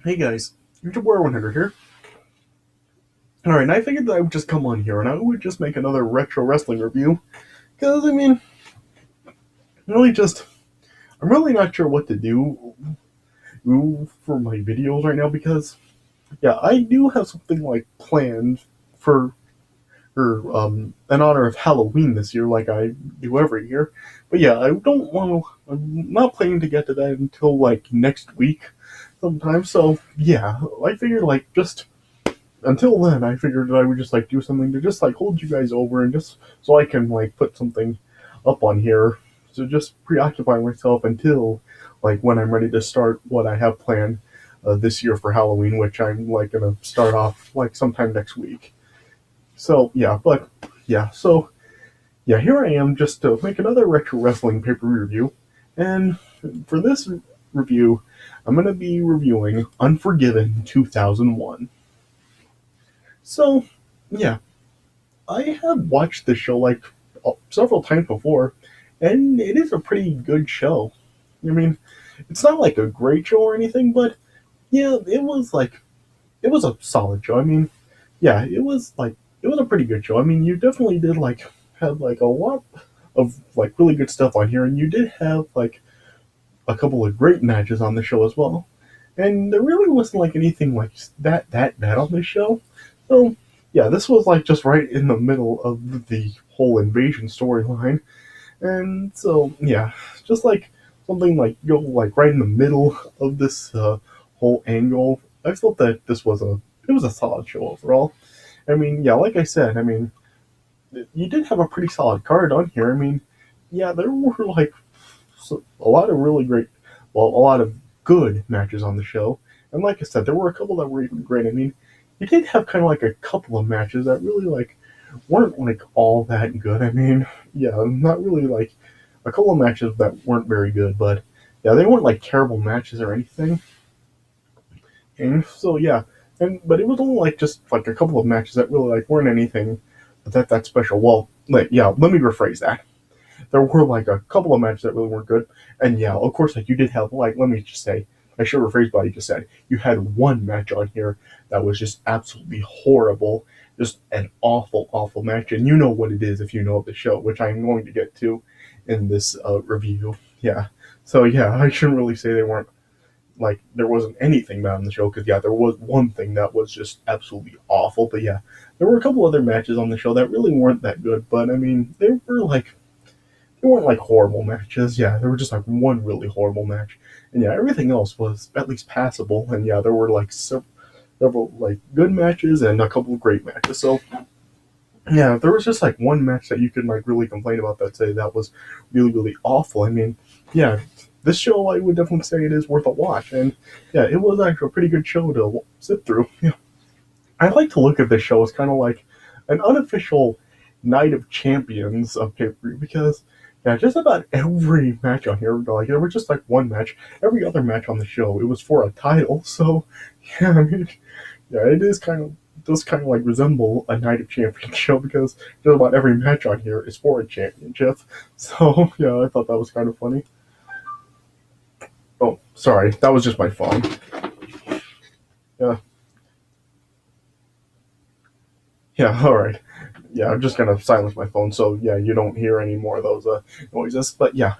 Hey guys, YouTube War 100 here. Alright, and I figured that I would just come on here and I would just make another retro wrestling review. Because, really just, I'm really not sure what to do for my videos right now because, yeah, I do have something like planned for, in honor of Halloween this year, like I do every year. But yeah, I'm not planning to get to that until like next week sometime. So yeah, I figured like just until then, I figured that I would just like do something to just like hold you guys over and just so I can like put something up on here to just preoccupy myself until like when I'm ready to start what I have planned this year for Halloween, which I'm like gonna start off like sometime next week. So yeah, here I am just to make another retro wrestling paper review, and for this review, I'm gonna be reviewing Unforgiven 2001. So yeah, I have watched the show like several times before, and it is a pretty good show. I mean, it's not like a great show or anything, but yeah, it was a solid show. I mean, yeah, it was a pretty good show. I mean, you definitely did like have like a lot of like really good stuff on here, and you did have like a couple of great matches on the show as well. And there really wasn't like anything like that bad on this show. So yeah, this was like just right in the middle of the whole invasion storyline, and so yeah, just like something like go like right in the middle of this whole angle. I felt that it was a solid show overall. I mean, yeah, like I said, I mean, you did have a pretty solid card on here. I mean, yeah, there were like a lot of really great, well, a lot of good matches on the show. And like I said, there were a couple that were even great. I mean, you did have kind of like a couple of matches that really like weren't like all that good. I mean, yeah, not really like a couple of matches that weren't very good, but yeah, they weren't like terrible matches or anything. And so yeah, and but it was only like just like a couple of matches that really like weren't anything that special. Well, like yeah, let me rephrase that. There were like a couple of matches that really weren't good, and yeah, of course, like you did have like let me just say, I should rephrase what you just said. You had one match on here that was just absolutely horrible, just an awful match, and you know what it is if you know the show, which I'm going to get to in this review. Yeah, so yeah, I shouldn't really say they weren't like there wasn't anything bad on the show because yeah, there was one thing that was just absolutely awful, but yeah, there were a couple other matches on the show that really weren't that good, but I mean they weren't like horrible matches. Yeah, there were just like one really horrible match, and yeah, everything else was at least passable. And yeah, there were like several like good matches and a couple of great matches. So yeah, there was just like one match that you could like really complain about that say that was really awful. I mean, yeah, this show I would definitely say it is worth a watch, and yeah, it was actually a pretty good show to sit through. Yeah, I like to look at this show as kind of like an unofficial Night of Champions of pay per view because yeah, just about every match on here, like there was just like one match. Every other match on the show, it was for a title. So yeah, I mean, yeah, it does kind of like resemble a Night of Champions show because just about every match on here is for a championship. So yeah, I thought that was kind of funny. Oh, sorry, that was just my phone. Yeah, yeah, all right. Yeah, I'm just gonna silence my phone so yeah, you don't hear any more of those noises. But yeah,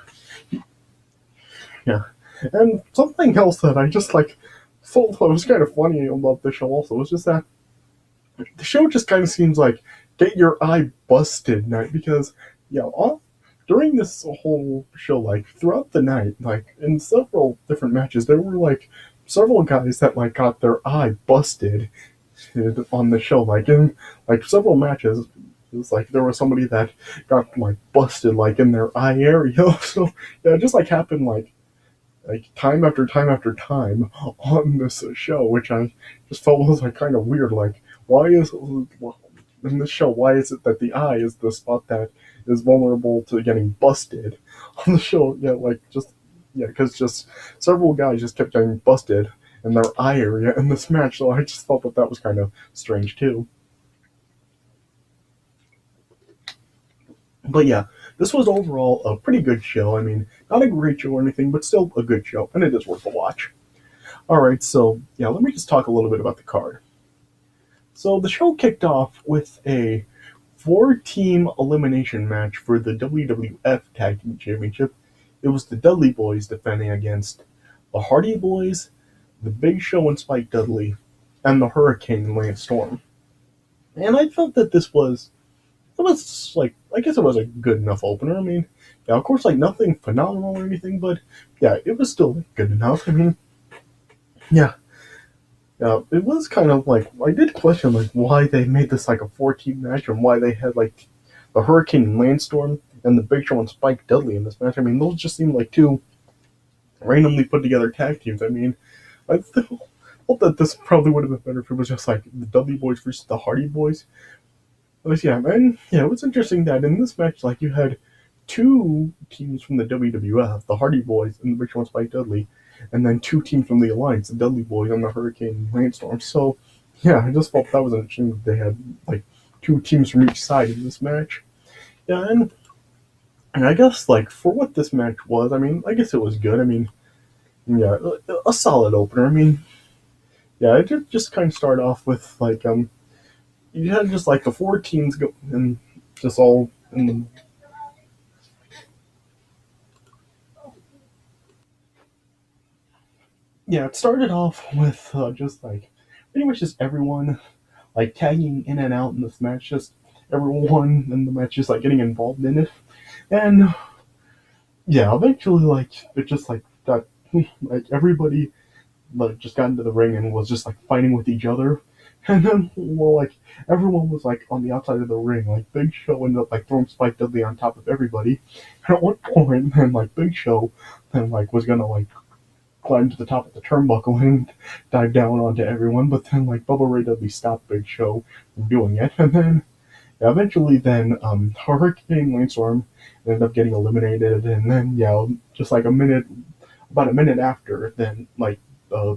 yeah. And something else that I just like thought was kind of funny about the show also was just that the show just kind of seems like get your eye busted night because yeah, during this whole show, like throughout the night, like in several different matches, there were like several guys that like got their eye busted on the show. Like in like several matches, it was like there was somebody that got like busted like in their eye area. So yeah, it just like happened like time after time after time on this show, which I just felt was like kind of weird. Like, why is in this show? Why is it that the eye is the spot that is vulnerable to getting busted on the show? Yeah, like just yeah, because just several guys just kept getting busted in their eye area in this match. So I just thought that that was kind of strange too. But yeah, this was overall a pretty good show. I mean, not a great show or anything, but still a good show, and it is worth a watch. Alright, so yeah, let me just talk a little bit about the card. So the show kicked off with a 4-team elimination match for the WWF Tag Team Championship. It was the Dudley Boyz defending against the Hardy Boyz, the Big Show and Spike Dudley, and the Hurricane and Lance Storm. And I felt that it was like, I guess it was a good enough opener. I mean, yeah, of course, like nothing phenomenal or anything, but yeah, it was still good enough. I mean, yeah, it was kind of like, I did question like why they made this like a 4-team match and why they had like the Hurricane and Landstorm and the Big Show and Spike Dudley in this match. I mean, those just seemed like two randomly put together tag teams. I mean, I still hope that this probably would have been better if it was just like the Dudley Boyz versus the Hardy Boyz. But yeah, man, yeah, it was interesting that in this match, like you had two teams from the WWF, the Hardy Boyz and the Big Show and Spike Dudley, and then two teams from the Alliance, the Dudley Boyz and the Hurricane and Landstorm. So yeah, I just felt that was interesting that they had like two teams from each side in this match. Yeah, and I guess like for what this match was, I mean, I guess it was good. I mean, yeah, a solid opener. I mean, yeah, it did just kind of start off with like you had just like the 4 teams go and just all and yeah, it started off with just like pretty much just everyone like tagging in and out in this match, just everyone in the match just like getting involved in it, and yeah, eventually like it just like got like everybody like just got into the ring and was just like fighting with each other. And then, well, like everyone was like on the outside of the ring. Like Big Show ended up like throwing Spike Dudley on top of everybody. And at one point, then like Big Show then like was gonna like climb to the top of the turnbuckle and dive down onto everyone. But then like Bubba Ray Dudley stopped Big Show from doing it. And then yeah, eventually, then Hurricane Landstorm ended up getting eliminated. And then yeah, just like about a minute after, then like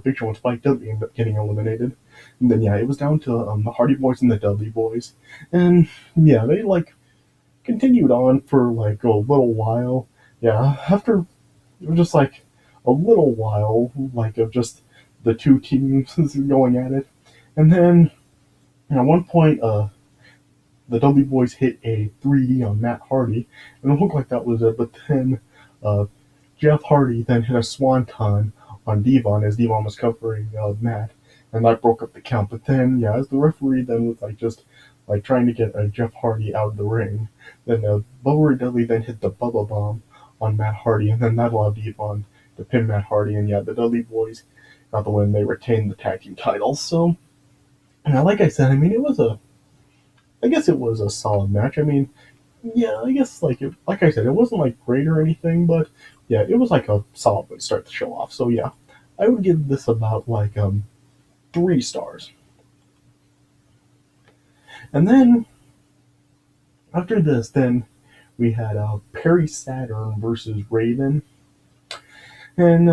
Big Show and Spike Dudley ended up getting eliminated. And then yeah, it was down to the Hardy Boyz and the Dudley Boyz, and yeah, they like continued on for like a little while. Yeah, after it was just like a little while, like of just the two teams going at it, and then at one point, the Dudley Boyz hit a 3D on Matt Hardy, and it looked like that was it. But then uh, Jeff Hardy then hit a swanton on Devon as Devon was covering Matt, and that broke up the count. But then, yeah, as the referee then was like just like trying to get Jeff Hardy out of the ring, then Bubba Ray Dudley then hit the Bubba Bomb on Matt Hardy, and then that allowed Devon to pin Matt Hardy, and yeah, the Dudley Boyz got the win. They retained the tag team titles. So, yeah, like I said, I mean, I guess it was a solid match. I mean, yeah, I guess like I said, it wasn't like great or anything, but yeah, it was like a solid way to start the show off. So yeah, I would give this about like 3 stars. And then after this, then we had Perry Saturn versus Raven, and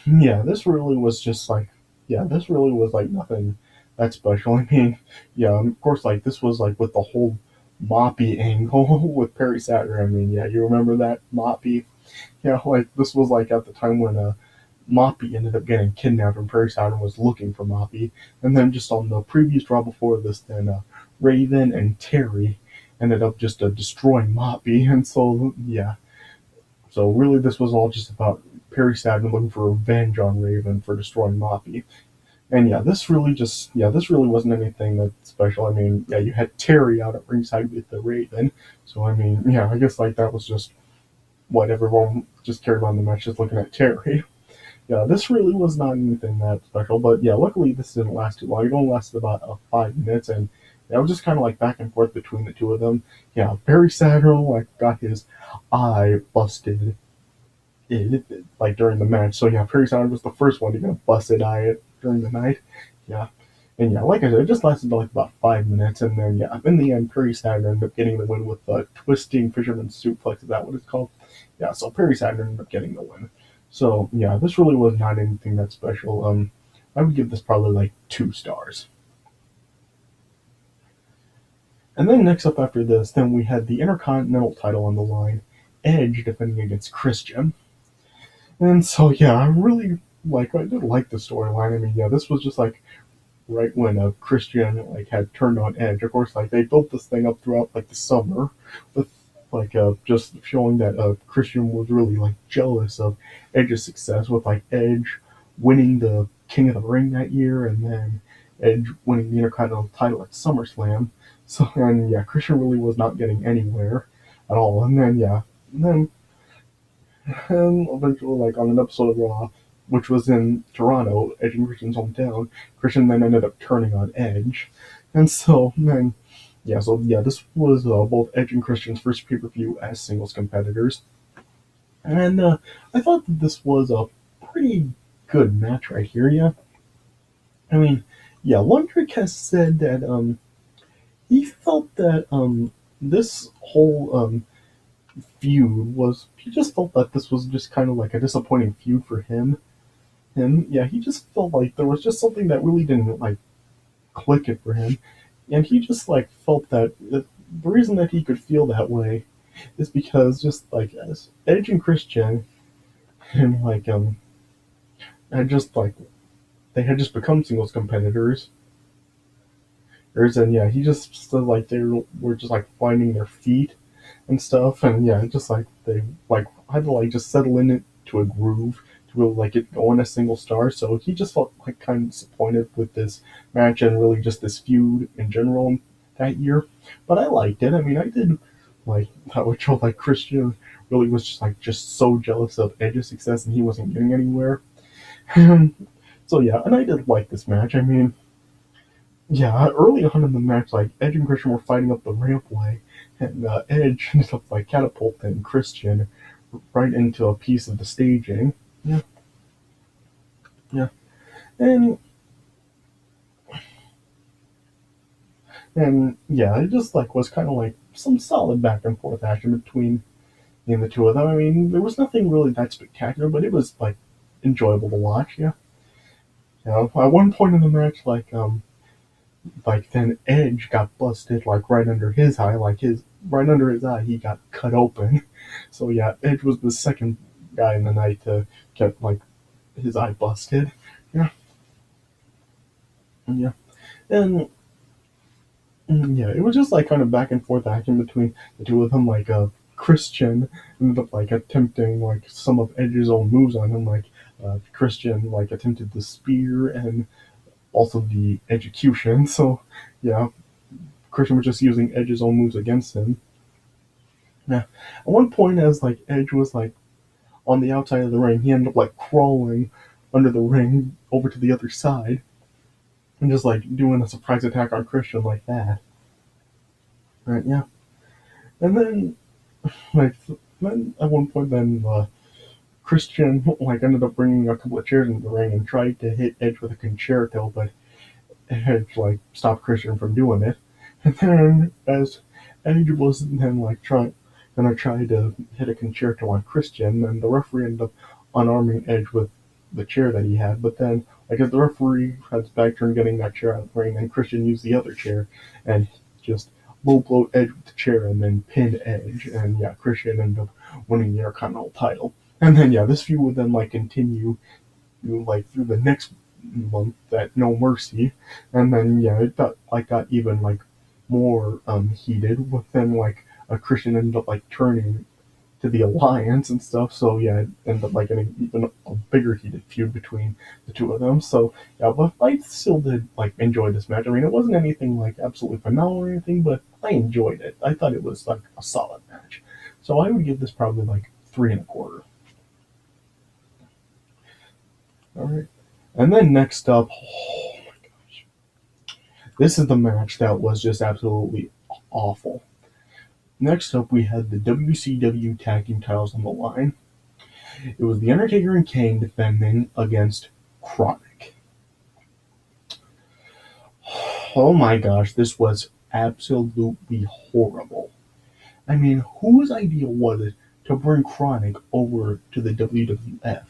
yeah, this really was just like this really was like nothing that special. I mean, yeah, of course, like this was like with the whole Moppy angle with Perry Saturn. I mean, yeah, you remember that Moppy? Yeah, like this was like at the time when Moppy ended up getting kidnapped and Perry Saturn was looking for Moppy. And then just on the previous draw before this, then Raven and Terry ended up just destroying Moppy. And so, yeah. So really this was all just about Perry Saturn looking for revenge on Raven for destroying Moppy. And yeah, this really wasn't anything that special. I mean, yeah, you had Terry out at ringside with the Raven. So I mean, yeah, I guess like that was just what everyone just cared about in the match, just looking at Terry. Yeah, this really was not anything that special, but yeah, luckily this didn't last too long. It only lasted about 5 minutes, and yeah, it was just kind of like back and forth between the two of them. Yeah, Perry Saturn like got his eye busted like during the match. So yeah, Perry Saturn was the first one to get a busted eye during the night. Yeah. And yeah, like I said, it just lasted like about 5 minutes, and then yeah, in the end, Perry Saturn ended up getting the win with the twisting fisherman suplex. Is that what it's called? Yeah, so Perry Saturn ended up getting the win. So yeah, this really was not anything that special. I would give this probably like 2 stars. And then next up after this, then we had the Intercontinental title on the line, Edge defending against Christian. And so yeah, I really like I did like the storyline. I mean, yeah, this was just like right when Christian like had turned on Edge. Of course, like they built this thing up throughout like the summer, with like just showing that Christian was really like jealous of Edge's success, with like Edge winning the King of the Ring that year, and then Edge winning the Intercontinental title at SummerSlam. So and yeah, Christian really was not getting anywhere at all. And then yeah, and then and eventually, like on an episode of Raw, which was in Toronto, Edge and Christian's hometown, Christian then ended up turning on Edge, and so then yeah, so yeah, this was both Edge and Christian's first pay per view as singles competitors, and I thought that this was a pretty good match right here. Yeah, I mean, yeah, Lundrick has said that he felt that this whole feud was he just felt that this was just kind of like a disappointing feud for him. And yeah, he just felt like there was just something that really didn't like click it for him. And he just like felt that the reason that he could feel that way is because just like as Edge and Christian and like had just like they had just become singles competitors. And yeah, he just said like they were just like finding their feet and stuff, and yeah, just like they like had to like just settle in it to a groove to really like it go on a single star. So he just felt like kind of disappointed with this match and really just this feud in general that year. But I liked it. I mean, I did like how it showed like Christian really was just so jealous of Edge's success and he wasn't getting anywhere. So yeah, and I did like this match. I mean, yeah, early on in the match, like Edge and Christian were fighting up the rampway, and Edge ended up like catapulting Christian right into a piece of the staging. Yeah, yeah, and yeah, it just like was kind of like some solid back and forth action between the two of them. I mean, there was nothing really that spectacular, but it was like enjoyable to watch. Yeah, yeah. At one point in the match, like then Edge got busted like right under his eye, like his right under his eye he got cut open. So yeah, Edge was the second guy in the night to get like his eye busted. Yeah, yeah, and, yeah, it was just like kind of back and forth action between the two of them. Like Christian ended up like attempting like some of Edge's own moves on him, like Christian like attempted the spear and also the execution. So yeah, Christian was just using Edge's own moves against him. Yeah. At one point, as like Edge was like on the outside of the ring, he ended up like crawling under the ring over to the other side and just like doing a surprise attack on Christian like that. Right? Yeah. And then like then at one point, then Christian like ended up bringing a couple of chairs into the ring and tried to hit Edge with a concerto, but Edge like stopped Christian from doing it. And then as Edge was then like gonna try to hit a concerto on Christian, and the referee ended up unarming Edge with the chair that he had. But then, like as the referee had his back turned getting that chair out of the ring, then Christian used the other chair and just low blow Edge with the chair and then pinned Edge. And yeah, Christian ended up winning the Intercontinental title. And then yeah, this feud would then like continue like through the next month at No Mercy, and then yeah, it got even like more heated. But then like a Christian ended up like turning to the Alliance and stuff. So yeah, it ended up like an even a bigger heated feud between the two of them. So yeah, but I still did like enjoy this match. I mean, it wasn't anything like absolutely phenomenal or anything, but I enjoyed it. I thought it was like a solid match. So I would give this probably like 3.25. All right. And then next up, oh my gosh, this is the match that was just absolutely awful. Next up, we had the WCW Tag Team titles on the line. It was The Undertaker and Kane defending against Kronik. Oh my gosh, this was absolutely horrible. I mean, whose idea was it to bring Kronik over to the WWF?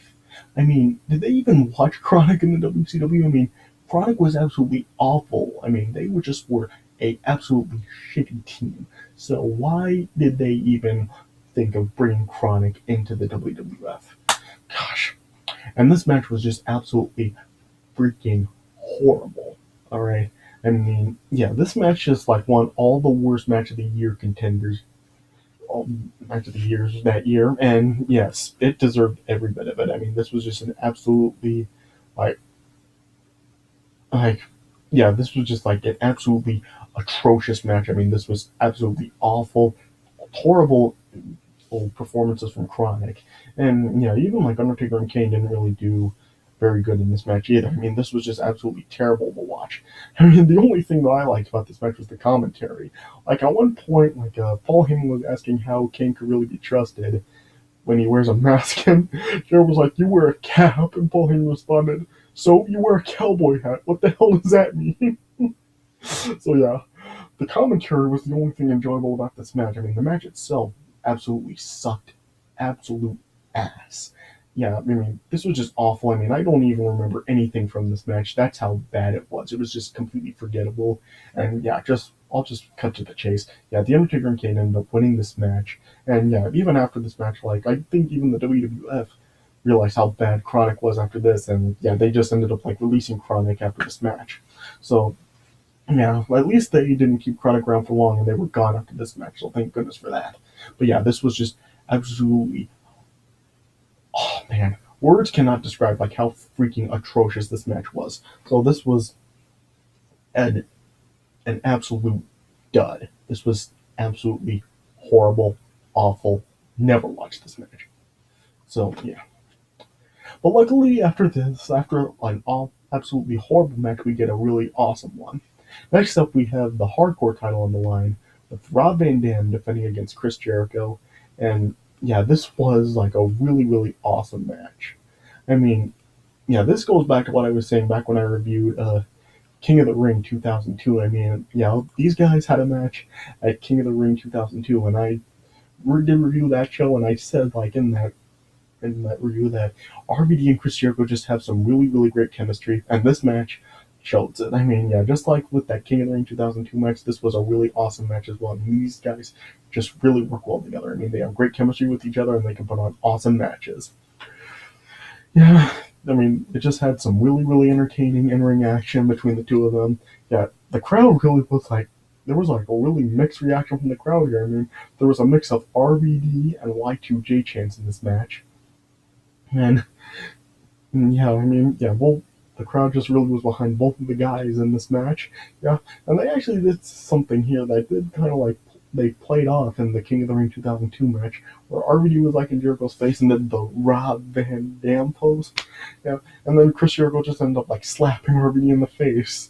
I mean, did they even watch Kronik in the WCW? I mean, Kronik was absolutely awful. I mean, they were a absolutely shitty team. So why did they even think of bringing Kronik into the WWF? Gosh. And this match was just absolutely freaking horrible. All right. I mean, yeah, this match just like won all the worst match of the year contenders, all match of the years that year, and yes, it deserved every bit of it. I mean, this was just an absolutely like like yeah, this was just like an absolutely atrocious match. I mean, this was absolutely awful, horrible performances from Kronik, and yeah, even like Undertaker and Kane didn't really do very good in this match either. I mean, this was just absolutely terrible to watch. I mean, the only thing that I liked about this match was the commentary. Like at one point, like Paul Heyman was asking how Kane could really be trusted when he wears a mask, and Jared was like, "You wear a cap," and Paul Heyman responded, "So you wear a cowboy hat? What the hell does that mean?" So yeah, the commentary was the only thing enjoyable about this match. I mean, the match itself absolutely sucked, absolute ass. Yeah, I mean, this was just awful. I mean, I don't even remember anything from this match. That's how bad it was. It was just completely forgettable. And yeah, I'll just cut to the chase. Yeah, The Undertaker and Kane ended up winning this match. And yeah, even after this match, like, I think even the WWF realized how bad Kronik was after this. And yeah, they just ended up, like, releasing Kronik after this match. So yeah, at least they didn't keep Kronik around for long and they were gone after this match, so thank goodness for that. But yeah, this was just absolutely, oh man, words cannot describe like how freaking atrocious this match was. So this was an absolute dud. This was absolutely horrible, awful. Never watched this match. So yeah. But luckily after this, after an absolutely horrible match, we get a really awesome one. Next up, we have the hardcore title on the line with Rob Van Dam defending against Chris Jericho. And yeah, this was like a really, really awesome match. I mean, yeah, this goes back to what I was saying back when I reviewed King of the Ring 2002. I mean, yeah, these guys had a match at King of the Ring 2002, and I did review that show, and I said, like, in that review that RVD and Chris Jericho just have some really, really great chemistry, and this match shows it. I mean, yeah, just like with that King of the Ring 2002 match, this was a really awesome match as well. I mean, these guys just really work well together. I mean, they have great chemistry with each other, and they can put on awesome matches. Yeah, I mean, it just had some really, really entertaining in-ring action between the two of them. Yeah, the crowd really was like, there was like a really mixed reaction from the crowd here. I mean, there was a mix of RVD and Y2J chants in this match. And yeah, I mean, yeah, the crowd just really was behind both of the guys in this match. Yeah, and they actually did something here that did kind of like they played off in the King of the Ring 2002 match, where RVD was like in Jericho's face and did the Rob Van Dam pose. Yeah, and then Chris Jericho just ended up like slapping RVD in the face.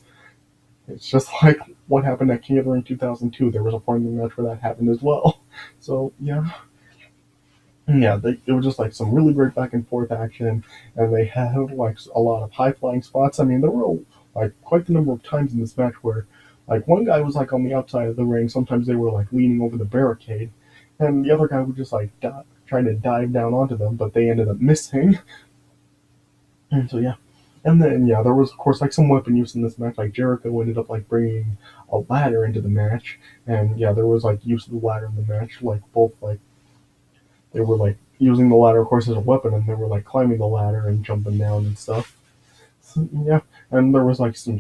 It's just like what happened at King of the Ring 2002. There was a point in the match where that happened as well. So yeah. Yeah, it was just like some really great back and forth action, and they had like a lot of high flying spots. I mean, there were like quite the number of times in this match where like one guy was like on the outside of the ring. Sometimes they were like leaning over the barricade, and the other guy would just like trying to dive down onto them, but they ended up missing. And so yeah, and then yeah, there was of course like some weapon use in this match. Like Jericho ended up like bringing a ladder into the match, and yeah, there was like use of the ladder in the match. Like both like they were like using the ladder, of course, as a weapon, and they were like climbing the ladder and jumping down and stuff. So, yeah, and there was like some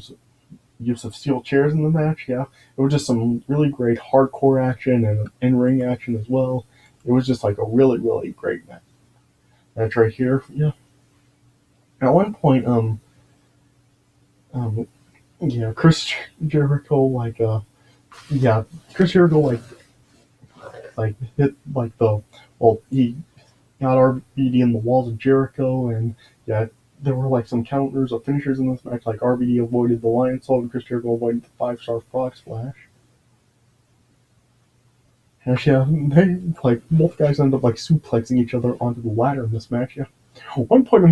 use of steel chairs in the match. Yeah, it was just some really great hardcore action and in-ring action as well. It was just like a really, really great match right here. Yeah. At one point, yeah, Chris Jericho yeah, Chris Jericho like hit like he got RVD in the walls of Jericho, and yeah, there were like some counters of finishers in this match. Like RVD avoided the Lion Salt and Chris Jericho avoided the 5-star Frog Splash. And yeah, they like both guys ended up like suplexing each other onto the ladder in this match. Yeah, one thing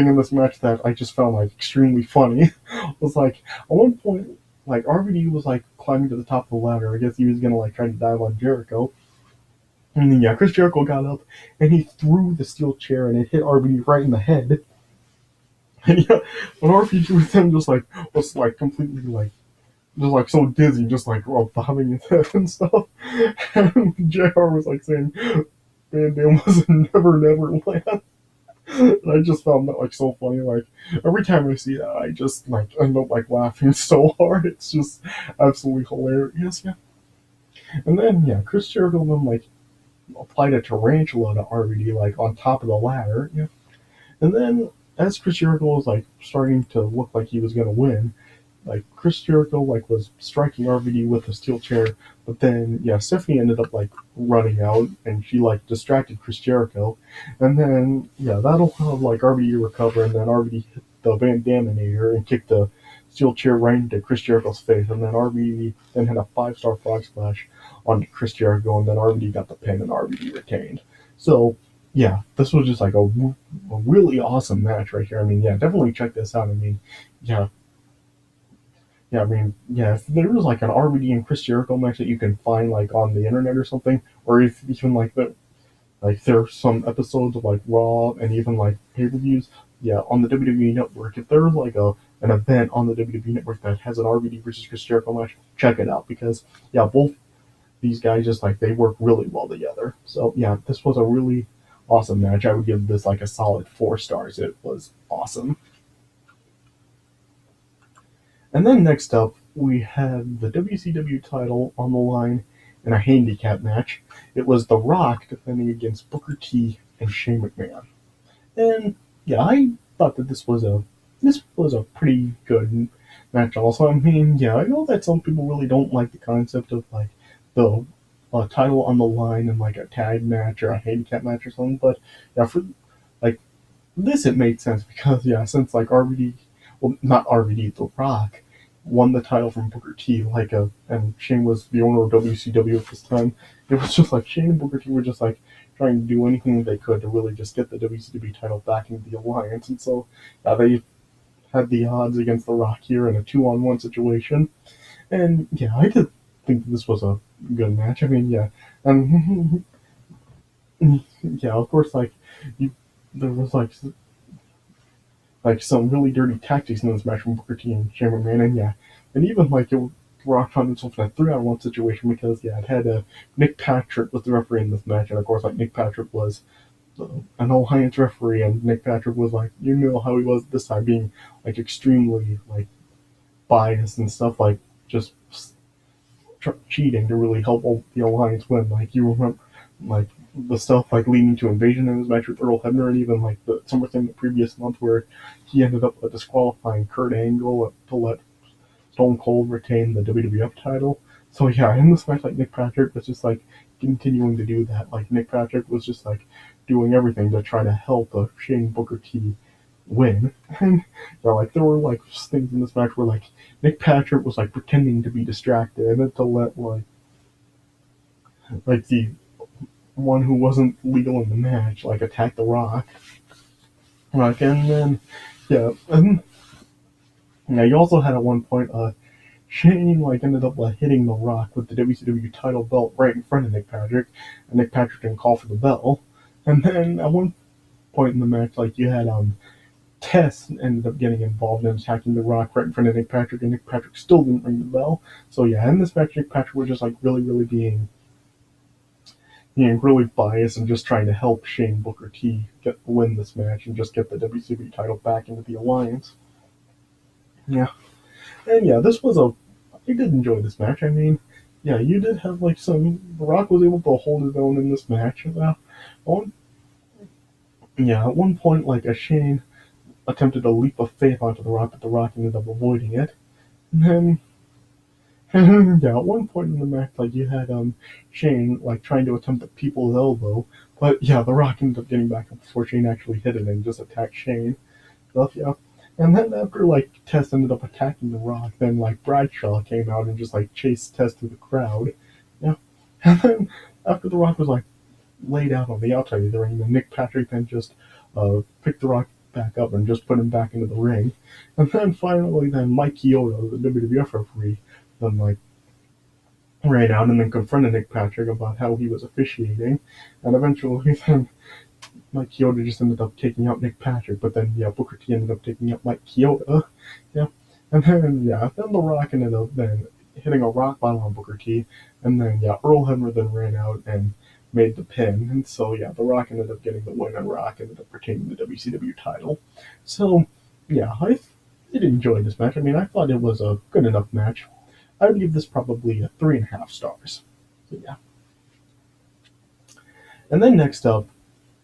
in this match that I just found like extremely funny was like at one point like RVD was like climbing to the top of the ladder. I guess he was gonna like try to dive on Jericho. And then yeah, Chris Jericho got up and he threw the steel chair and it hit RVD right in the head. And yeah, but RVD was then just like was like completely like just like so dizzy, just like bobbing his head and stuff. And JR was like saying Van Dam was a never land. And I just found that like so funny. Like every time I see that, I just like end up like laughing so hard. It's just absolutely hilarious. Yeah. And then yeah, Chris Jericho then like applied a tarantula to RVD like on top of the ladder. Yeah. And then as Chris Jericho was like starting to look like he was gonna win, like Chris Jericho like was striking RVD with a steel chair, but then yeah, Stephanie ended up like running out and she like distracted Chris Jericho, and then yeah, that'll have like RVD recover, and then RVD hit the Van Daminator and kicked the steel chair right into Chris Jericho's face, and then RVD then had a 5-star frog splash onto Chris Jericho, and then RVD got the pin and RVD retained. So yeah, this was just like a really awesome match right here. I mean, yeah, definitely check this out. I mean, yeah, yeah, I mean, yeah, if there was like an RVD and Chris Jericho match that you can find like on the internet or something, or if even like there's some episodes of like Raw and even like pay-per-views, yeah, on the WWE Network. If there's like an event on the WWE Network that has an RVD versus Chris Jericho match, check it out because yeah, both these guys just like they work really well together. So yeah, this was a really awesome match. I would give this like a solid 4 stars. It was awesome. And then next up, we had the WCW title on the line in a handicap match. It was The Rock defending against Booker T and Shane McMahon. And yeah, I thought that this was a pretty good match. Also, I mean, yeah, I know that some people really don't like the concept of like the title on the line in like a tag match or a handicap match or something, but yeah, for like this it made sense because yeah, since like RVD, well, not RVD, The Rock won the title from Booker T, and Shane was the owner of WCW at this time. It was just like Shane and Booker T were just like trying to do anything they could to really just get the WCW title back into the alliance, and so yeah, they had the odds against The Rock here in a 2-on-1 situation, and yeah, I did think this was a good match. I mean, yeah, and yeah, of course, like you, there was like some really dirty tactics in this match from Booker T and Shane McMahon, and yeah, and even like it Rock found himself in a 3-on-1 situation because yeah, it had Nick Patrick was the referee in this match, and of course like Nick Patrick was an alliance referee, and Nick Patrick was like you know how he was this time, being like extremely like biased and stuff, like just cheating to really help the alliance win. Like you remember like the stuff like leading to Invasion in his match with Earl Hebner, and even like the SummerSlam the previous month where he ended up disqualifying Kurt Angle to let Stone Cold retain the WWF title. So yeah, in this match, like Nick Patrick was just like continuing to do that. Like Nick Patrick was just like doing everything to try to help Shane Booker T win. And yeah, like there were like things in this match where like Nick Patrick was like pretending to be distracted and then to let like the one who wasn't legal in the match like attack The Rock. Like and then yeah, and yeah, you also had at one point Shane like ended up hitting The Rock with the WCW title belt right in front of Nick Patrick, and Nick Patrick didn't call for the bell. And then at one point in the match, like you had Tess ended up getting involved in attacking The Rock right in front of Nick Patrick, and Nick Patrick still didn't ring the bell. So yeah, in this match, Nick Patrick was just like really, really being really biased and just trying to help Shane Booker T win this match and just get the WCW title back into the alliance. Yeah, and yeah, I did enjoy this match. I mean, yeah, you did have like The Rock was able to hold his own in this match. On, yeah, at one point, like a Shane attempted a leap of faith onto The Rock, but The Rock ended up avoiding it. And then, yeah, at one point in the match, like you had Shane like trying to attempt a people's elbow, but yeah, The Rock ended up getting back up before Shane actually hit it and just attacked Shane. So yeah, and then after like Test ended up attacking The Rock, then like Bradshaw came out and just like chased Test through the crowd. Yeah, and then after The Rock was like laid out on the outside of the ring, then Nick Patrick then just picked The Rock back up and just put him back into the ring. And then finally, then Mike Chioda, the WWF referee, then like ran out and then confronted Nick Patrick about how he was officiating, and eventually then Mike Chioda just ended up taking out Nick Patrick, but then yeah, Booker T ended up taking out Mike Chioda, yeah, and then yeah, then The Rock ended up then hitting a rock bottom on Booker T, and then yeah, Earl Hebner then ran out and made the pin, and so yeah, The Rock ended up getting the win, and Rock ended up retaining the WCW title. So yeah, I did enjoy this match. I mean, I thought it was a good enough match. I would give this probably a 3.5 stars. So yeah. And then next up,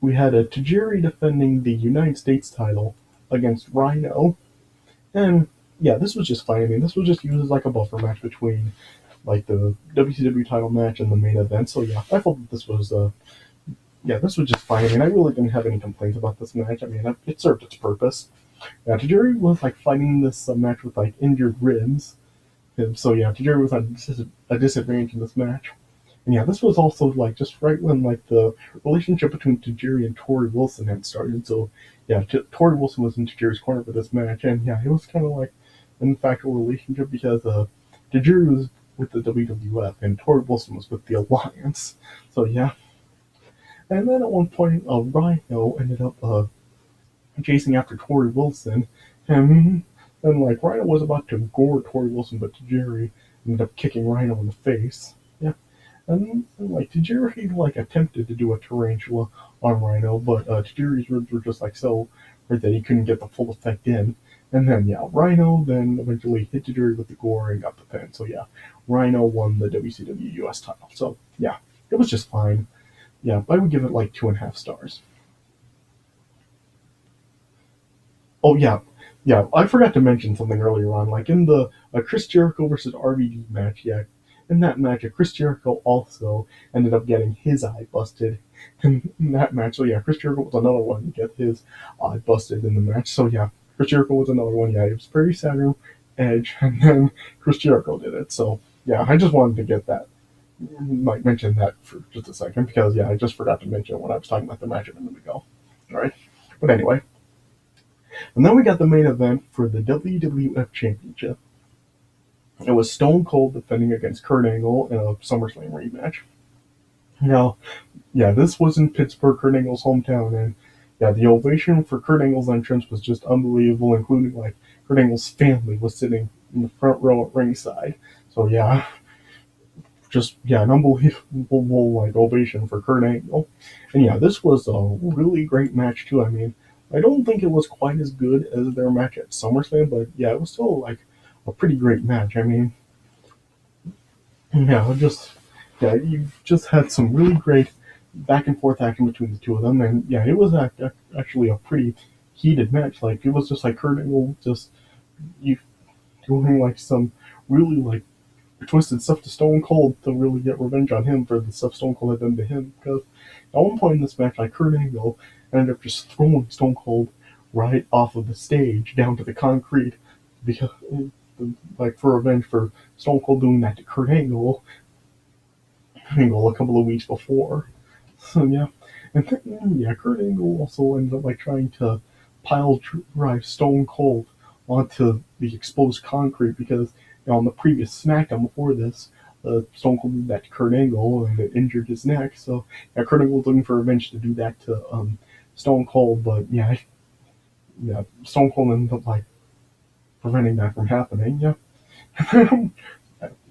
we had a Tajiri defending the United States title against Rhyno. And yeah, this was just fine. I mean, this was just used as like a buffer match between like the WCW title match and the main event. So yeah, I thought that this was this was just fine. I mean, I really didn't have any complaints about this match. I mean, it served its purpose. Yeah, Tajiri was like fighting this match with like injured ribs. And so yeah, Tajiri was at a disadvantage in this match. And yeah, this was also like just right when like the relationship between Tajiri and Tori Wilson had started. So yeah, Tori Wilson was in Tajiri's corner for this match, and yeah, it was kind of like an factual relationship because Tajiri was with the WWF and Tori Wilson was with the Alliance. So yeah, and then at one point, Rhyno ended up chasing after Tori Wilson, and then like Rhyno was about to gore Tori Wilson, but Tajiri ended up kicking Rhyno in the face. Yeah. And like Tajiri like attempted to do a tarantula on Rhyno, but Tajiri's ribs were just like so hurt that he couldn't get the full effect in. And then yeah, Rhyno then eventually hit Tajiri with the gore and got the pin. So yeah, Rhyno won the WCW US title. So yeah, it was just fine. Yeah, I would give it like 2.5 stars. Oh yeah, I forgot to mention something earlier on. Like in the Chris Jericho versus RVD match, yeah, in that match, Chris Jericho also ended up getting his eye busted in that match. So yeah, Chris Jericho was another one to get his eye busted in the match. So yeah, Chris Jericho was another one. Yeah, it was Perry Saturn, Edge, and then Chris Jericho did it. So yeah, I just wanted to get that, like mention that for just a second because yeah, I just forgot to mention it when I was talking about the match a minute ago. All right, but anyway. And then we got the main event for the WWF Championship. It was Stone Cold defending against Kurt Angle in a SummerSlam rematch. Now, yeah, this was in Pittsburgh, Kurt Angle's hometown, and yeah, the ovation for Kurt Angle's entrance was just unbelievable, including like Kurt Angle's family was sitting in the front row at ringside. So yeah, just yeah, an unbelievable like ovation for Kurt Angle. And yeah, this was a really great match too. I mean, I don't think it was quite as good as their match at SummerSlam, but yeah, it was still like a pretty great match. I mean, yeah, you just had some really great back and forth action between the two of them, and yeah, it was actually a pretty heated match. Like it was just like Kurt Angle just you doing like some really like twisted stuff to Stone Cold to really get revenge on him for the stuff Stone Cold had done to him. Because at one point in this match, like Kurt Angle ended up just throwing Stone Cold right off of the stage down to the concrete because like for revenge for Stone Cold doing that to Kurt Angle a couple of weeks before. So yeah, and then, yeah, Kurt Angle also ended up like trying to pile drive Stone Cold onto the exposed concrete because on the previous SmackDown before this, Stone Cold did that to Kurt Angle and it injured his neck. So yeah, Kurt Angle was looking for revenge to do that to Stone Cold, but yeah, Stone Cold ended up like preventing that from happening. Yeah.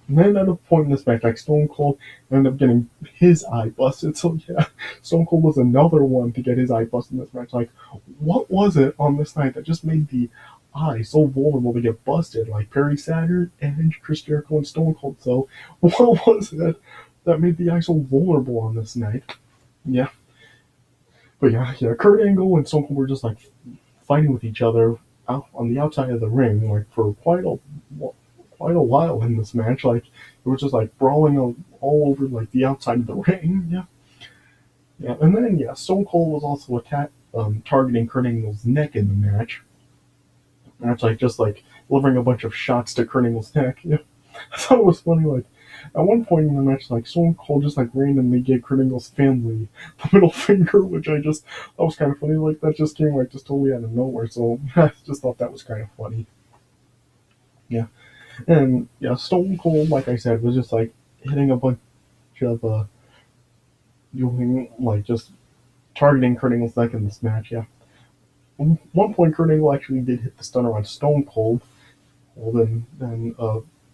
And then at a point in this match, like Stone Cold ended up getting his eye busted. So yeah, Stone Cold was another one to get his eye busted in this match. Like, what was it on this night that just made the eye so vulnerable to get busted? Like Perry Saturn, Edge, Chris Jericho, and Stone Cold. So what was it that made the eye so vulnerable on this night? Yeah. But yeah, Kurt Angle and Stone Cold were just like fighting with each other out on the outside of the ring, like for quite a while in this match. Like it was just like brawling all over like the outside of the ring. Yeah. And then yeah, Stone Cold was also targeting Kurt Angle's neck in the match. And it's like just like delivering a bunch of shots to Kurt Angle's neck. Yeah, I thought it was funny. Like at one point in the match, like Stone Cold just like randomly gave Kurt Angle's family the middle finger, which that was kind of funny. Like that just came like just totally out of nowhere. So I just thought that was kind of funny. Yeah. And yeah, Stone Cold, like I said, was just like hitting a bunch of doing like just targeting Kurt Angle's neck in this match. Yeah, at one point Kurt Angle actually did hit the stunner on Stone Cold. Well, then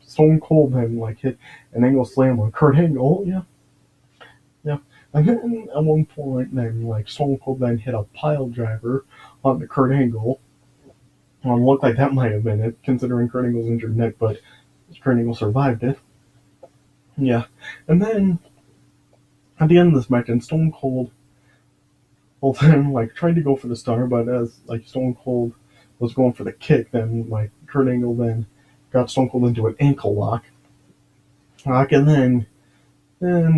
Stone Cold then like hit an Angle slam on Kurt Angle. Yeah. And then at one point, then like Stone Cold then hit a pile driver on the Kurt Angle. It looked like that might have been it, considering Kurt Angle's injured neck, but Kurt Angle survived it. Yeah, and then at the end of this match, and Stone Cold, well, then like tried to go for the stunner, but as like Stone Cold was going for the kick, then like Kurt Angle then got Stone Cold into an ankle lock, and then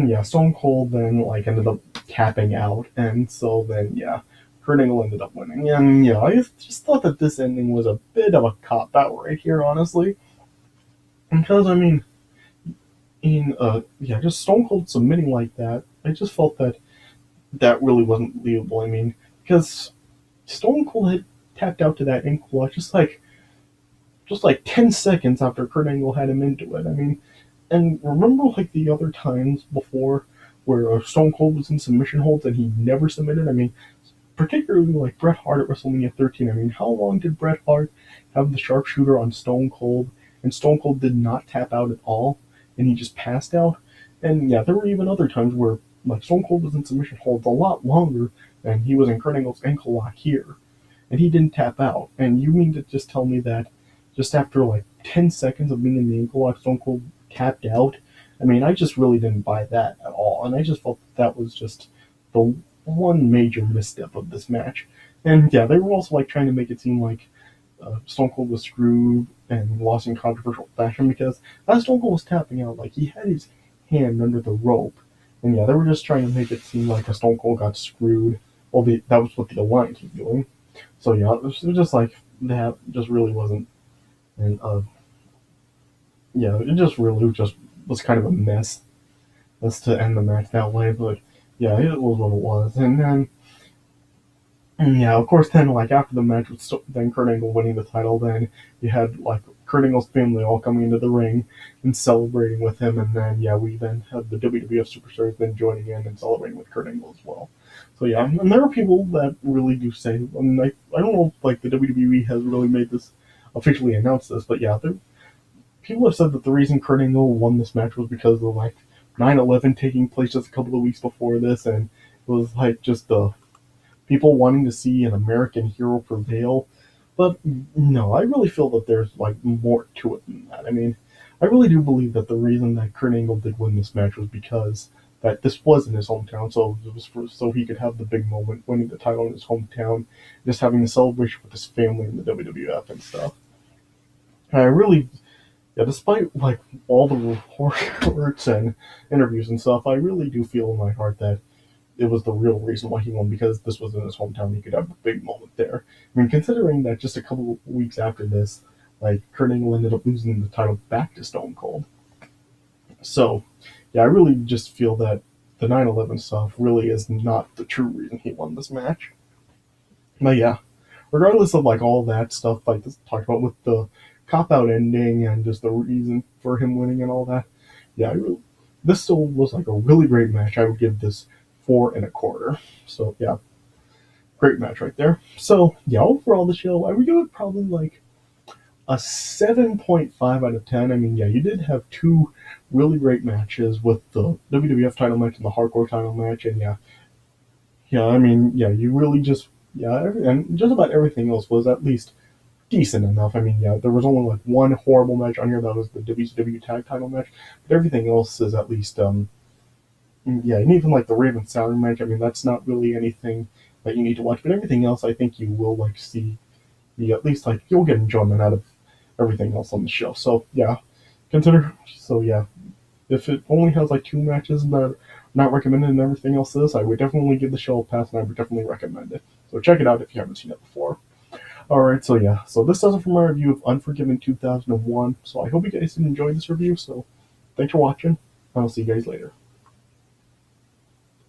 yeah, Stone Cold then like ended up tapping out, and so then yeah, Kurt Angle ended up winning. And yeah, I just thought that this ending was a bit of a cop out right here, honestly, because I mean, yeah, just Stone Cold submitting like that, I just felt that that really wasn't believable. I mean, because Stone Cold had tapped out to that ankle lock just like 10 seconds after Kurt Angle had him into it. I mean, and remember like the other times before where Stone Cold was in submission holds and he never submitted? I mean, particularly like Bret Hart at WrestleMania 13. I mean, how long did Bret Hart have the sharpshooter on Stone Cold and Stone Cold did not tap out at all and he just passed out? And yeah, there were even other times where like Stone Cold was in submission holds a lot longer than he was in Kurt Angle's ankle lock here, and he didn't tap out. And you mean to just tell me that just after like 10 seconds of being in the ankle lock, Stone Cold tapped out? I mean, I just really didn't buy that at all, and I just felt that was just the one major misstep of this match. And yeah, they were also like trying to make it seem like Stone Cold was screwed and lost in controversial fashion because as Stone Cold was tapping out, like he had his hand under the rope, and yeah, they were just trying to make it seem like a Stone Cold got screwed. Well, that was what the Alliance was doing. So yeah, it was just like that. Just really wasn't, and yeah, it just really just was kind of a mess. Just to end the match that way, but yeah, it was what it was. And yeah, of course, then like after the match with then Kurt Angle winning the title, then you had like Kurt Angle's family all coming into the ring and celebrating with him, and then yeah, we then had the WWF superstars then joining in and celebrating with Kurt Angle as well. So yeah, and there are people that really do say, I mean, I don't know if like the WWE has really made this officially announced this, but yeah, people have said that the reason Kurt Angle won this match was because of like 9/11 taking place just a couple of weeks before this, and it was like just the people wanting to see an American hero prevail. But no, I really feel that there's like more to it than that. I mean, I really do believe that the reason that Kurt Angle did win this match was because that this was in his hometown, so it was so he could have the big moment, winning the title in his hometown, just having a celebration with his family in the WWF and stuff. And I really, yeah, despite like all the reports and interviews and stuff, I really do feel in my heart that it was the real reason why he won, because this was in his hometown. He could have a big moment there. I mean, considering that just a couple of weeks after this, like Kurt Angle ended up losing the title back to Stone Cold. So, yeah, I really just feel that the 9/11 stuff really is not the true reason he won this match. But yeah, regardless of like all that stuff, like this talked about with the cop out ending and just the reason for him winning and all that, yeah, this still was like a really great match. I would give this 4.25. So yeah, great match right there. So yeah, overall the show, I would give it probably like a 7.5 out of 10. I mean, yeah, you did have two really great matches with the WWF title match and the Hardcore title match, and yeah, I mean, yeah, you really just and just about everything else was at least decent enough. I mean, yeah, there was only like one horrible match on here that was the WCW Tag title match, but everything else is at least yeah, and even like the Raven Saturn match, I mean, that's not really anything that you need to watch, but everything else I think you will like see the at least like you'll get enjoyment out of everything else on the show. So yeah, yeah, if it only has like two matches that are not recommended and everything else is, I would definitely give the show a pass and I would definitely recommend it. So check it out if you haven't seen it before. Alright, so yeah, so this does it for my review of Unforgiven 2001. So I hope you guys did enjoy this review, so thanks for watching, and I'll see you guys later.